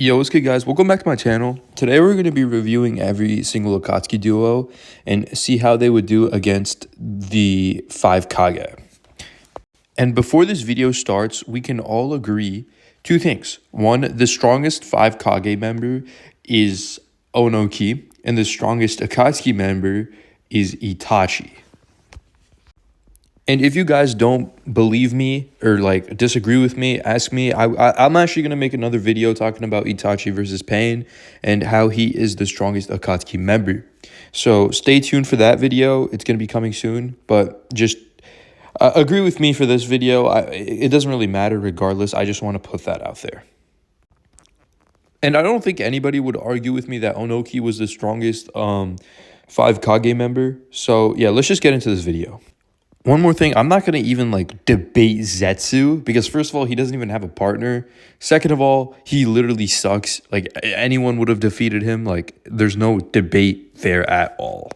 Yo, what's good, guys? Welcome back to my channel. Today we're going to be reviewing every single akatsuki duo and see how they would do against the 5 kage. And before this video starts, we can all agree two things. One, the strongest 5 kage member is Onoki, and the strongest akatsuki member is Itachi. And if you guys don't believe me or like disagree with me, ask me. I'm actually going to make another video talking about Itachi versus Pain and how he is the strongest Akatsuki member. So stay tuned for that video. It's going to be coming soon, but just agree with me for this video. It doesn't really matter regardless. I just want to put that out there. And I don't think anybody would argue with me that Onoki was the strongest 5 Kage member. So yeah, let's just get into this video. One more thing, I'm not going to even like debate Zetsu because first of all, he doesn't even have a partner. Second of all, he literally sucks. Like anyone would have defeated him. Like there's no debate there at all.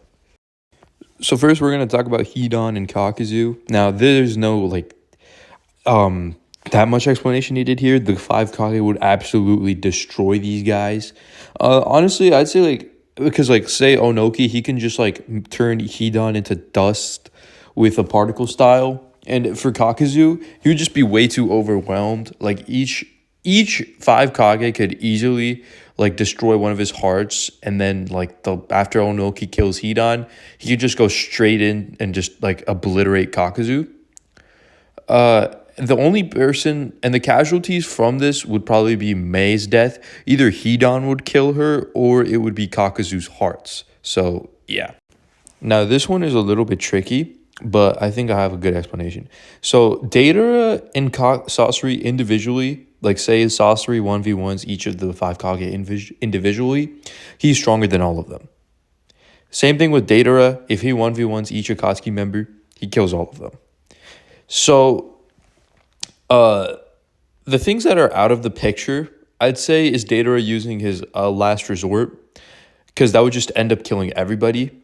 So first we're going to talk about Hidan and Kakuzu. Now there's no like that much explanation needed here. The 5 Kage would absolutely destroy these guys. Honestly, I'd say like because like say Onoki, he can just like turn Hidan into dust with a particle style, and for Kakuzu, he would just be way too overwhelmed. Like each 5 Kage could easily like destroy one of his hearts, and then like after Onoki kills Hidan, he could just go straight in and just like obliterate Kakuzu. The only person and the casualties from this would probably be Mei's death. Either Hidan would kill her or it would be Kakuzu's hearts. So yeah. Now this one is a little bit tricky, but I think I have a good explanation. So Deidara and Sasori individually, like say Sasori 1v1s each of the 5 Kage individually, he's stronger than all of them. Same thing with Deidara. If he 1v1s each Akatsuki member, he kills all of them. So the things that are out of the picture, I'd say, is Deidara using his last resort, because that would just end up killing everybody,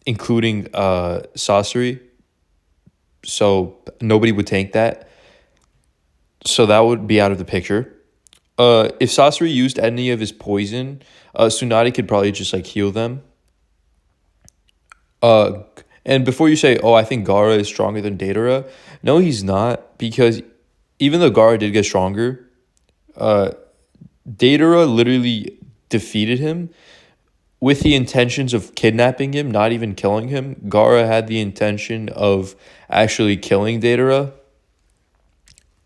including Sasori. So nobody would tank that. So that would be out of the picture. If Sasori used any of his poison, Tsunade could probably just like heal them. And before you say, oh, I think Gaara is stronger than Deidara, no, he's not, because even though Gaara did get stronger, Deidara literally defeated him with the intentions of kidnapping him, not even killing him. Gaara had the intention of actually killing Deidara.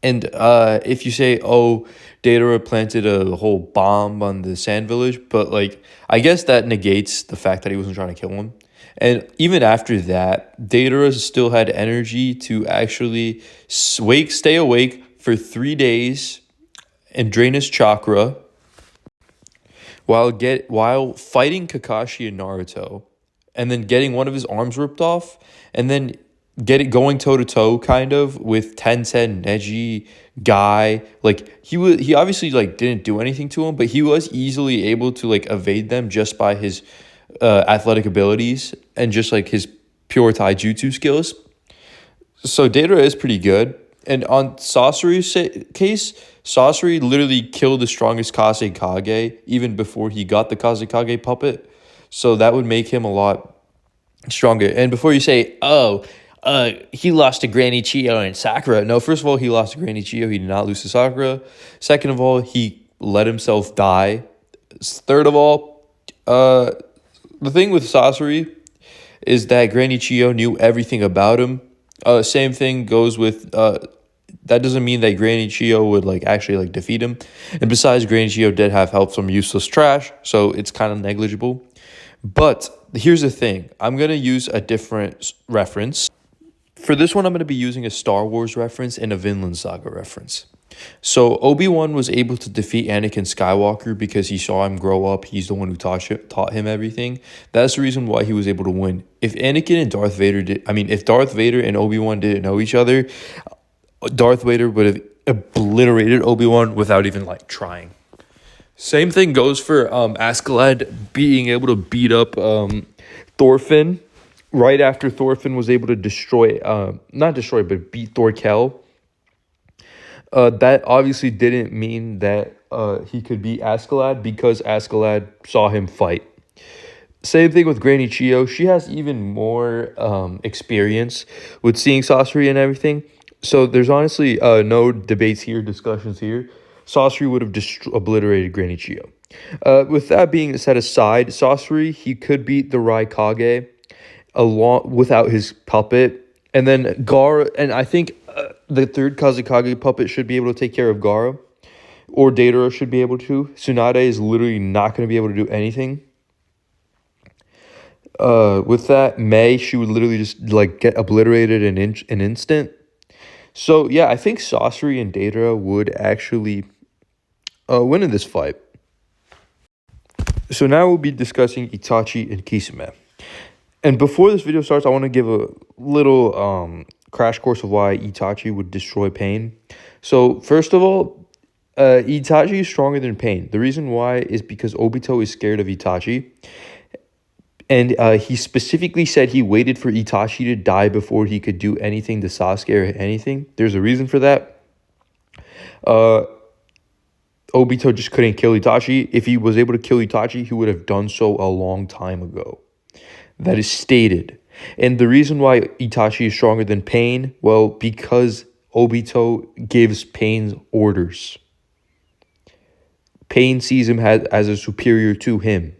And if you say, oh, Deidara planted a whole bomb on the Sand Village, but like, I guess that negates the fact that he wasn't trying to kill him. And even after that, Deidara still had energy to actually stay awake for 3 days and drain his chakra while fighting Kakashi and Naruto, and then getting one of his arms ripped off, and then going toe-to-toe kind of with Tenten, Neji, Guy. Like he obviously like didn't do anything to him, but he was easily able to like evade them just by his athletic abilities and just like his pure taijutsu skills. So Deidara is pretty good. And on Sasori's case, Sasori literally killed the strongest Kase Kage even before he got the Kase Kage puppet. So that would make him a lot stronger. And before you say, oh, he lost to Granny Chiyo and Sakura. No, first of all, he lost to Granny Chiyo. He did not lose to Sakura. Second of all, he let himself die. Third of all, the thing with Sasori is that Granny Chiyo knew everything about him. Same thing goes with that doesn't mean that Granny Chiyo would like actually like defeat him. And besides, Granny Chiyo did have help from useless trash, so it's kind of negligible. But here's the thing. I'm going to use a different reference. For this one, I'm going to be using a Star Wars reference and a Vinland Saga reference. So Obi-Wan was able to defeat Anakin Skywalker because he saw him grow up. He's the one who taught him everything. That's the reason why he was able to win. If if Darth Vader and Obi-Wan didn't know each other, Darth Vader would have obliterated Obi-Wan without even like trying. Same thing goes for Askeladd being able to beat up Thorfinn right after Thorfinn was able to beat Thorkel. That obviously didn't mean that he could beat Askeladd because Askeladd saw him fight. Same thing with Granny Chio. She has even more experience with seeing sorcery and everything. So there's honestly no debates here, discussions here. Sorcery would have obliterated Granny Chio. With that being set aside, sorcery, he could beat the Raikage along without his puppet. And then Gara, and I think the third Kazekage puppet should be able to take care of Gara, or Datara should be able to. Tsunade is literally not going to be able to do anything. With that, May, she would literally just like get obliterated in an instant. So yeah, I think Sasori and Datara would actually win in this fight. So now we'll be discussing Itachi and Kisame. And before this video starts, I want to give a little crash course of why Itachi would destroy Pain. So first of all, Itachi is stronger than Pain. The reason why is because Obito is scared of Itachi. And he specifically said he waited for Itachi to die before he could do anything to Sasuke or anything. There's a reason for that. Obito just couldn't kill Itachi. If he was able to kill Itachi, he would have done so a long time ago. That is stated. And the reason why Itachi is stronger than Pain, well, because Obito gives Pain orders. Pain sees him as a superior to him.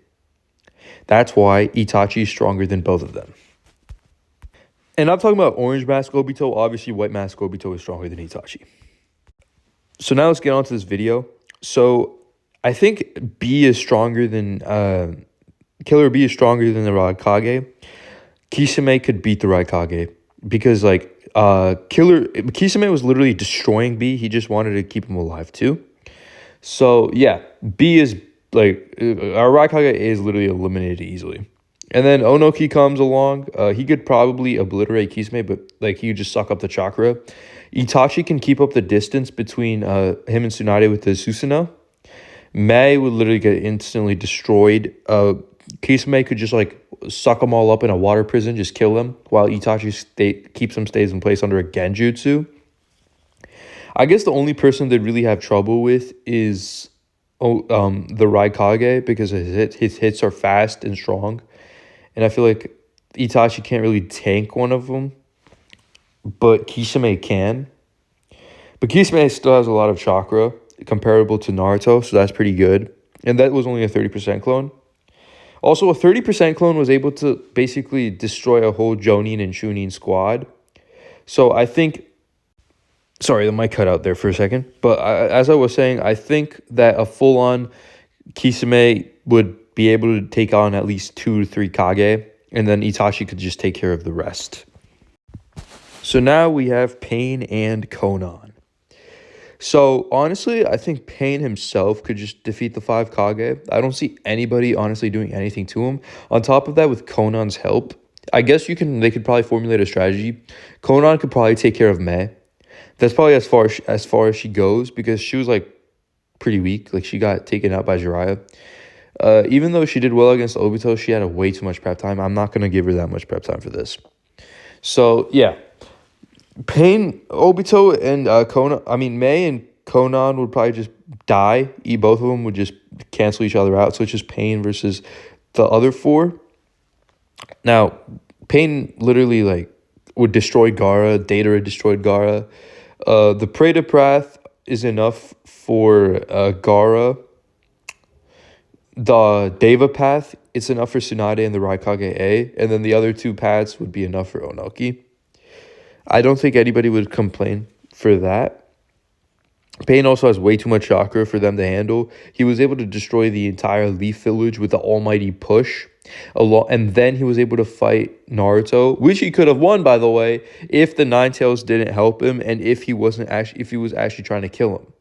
That's why Itachi is stronger than both of them. And I'm talking about Orange Mask Obito. Obviously, White Mask Obito is stronger than Itachi. So now let's get on to this video. So I think B is stronger than... Killer B is stronger than the Raikage. Kisame could beat the Raikage. Because, like, Kisame was literally destroying B. He just wanted to keep him alive, too. So, yeah. B is... Like, our Raikage is literally eliminated easily. And then Onoki comes along. He could probably obliterate Kisame, but, like, he could just suck up the chakra. Itachi can keep up the distance between him and Tsunade with the Susanoo. Mei would literally get instantly destroyed. Kisame could just, like, suck them all up in a water prison, just kill them, while Itachi stays in place under a Genjutsu. I guess the only person they'd really have trouble with is... the Raikage, because his hits are fast and strong, and I feel like Itachi can't really tank one of them, but Kisame can. But Kisame still has a lot of chakra, comparable to Naruto, so that's pretty good. And that was only a 30% clone. Also, a 30% clone was able to basically destroy a whole Jonin and Chunin squad. So I think... Sorry, the mic cut out there for a second. But as I was saying, I think that a full-on Kisame would be able to take on at least 2 to 3 Kage, and then Itachi could just take care of the rest. So now we have Pain and Konan. So honestly, I think Pain himself could just defeat the 5 Kage. I don't see anybody honestly doing anything to him. On top of that, with Konan's help, I guess they could probably formulate a strategy. Konan could probably take care of Mei. That's probably as far as she goes, because she was, like, pretty weak. Like, she got taken out by Jiraiya. Even though she did well against Obito, she had way too much prep time. I'm not going to give her that much prep time for this. So, yeah. Pain, Obito, and Mei and Konan would probably just die. Both of them would just cancel each other out. So, it's just Pain versus the other 4. Now, Pain literally, like, would destroy Gaara. Datara destroyed Gaara. The Preda Path is enough for Gaara. The Deva Path, it's enough for Tsunade and the Raikage A. And then the other 2 paths would be enough for Onoki. I don't think anybody would complain for that. Pain also has way too much chakra for them to handle. He was able to destroy the entire Leaf Village with the almighty push. And then he was able to fight Naruto, which he could have won, by the way, if the Nine Tails didn't help him and if he was actually trying to kill him.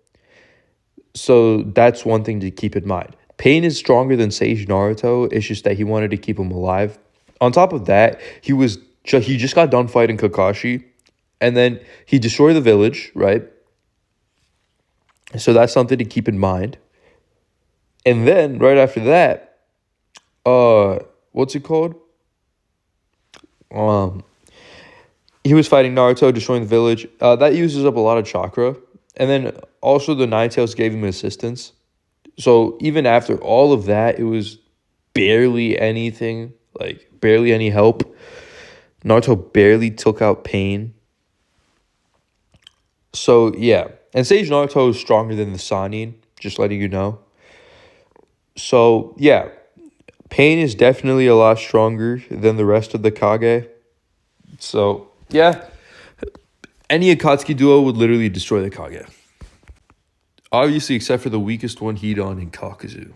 So that's one thing to keep in mind. Pain is stronger than Sage Naruto. It's just that he wanted to keep him alive. On top of that, he just got done fighting Kakashi, and then he destroyed the village, right? So that's something to keep in mind. And then right after that, what's it called? He was fighting Naruto, destroying the village. That uses up a lot of chakra. And then also the Ninetales gave him assistance. So even after all of that, it was barely anything, like barely any help. Naruto barely took out Pain. So yeah, and Sage Naruto is stronger than the Sannin, just letting you know. So yeah, Pain is definitely a lot stronger than the rest of the Kage. So yeah, any Akatsuki duo would literally destroy the Kage. Obviously, except for the weakest one, Hidan and Kakuzu.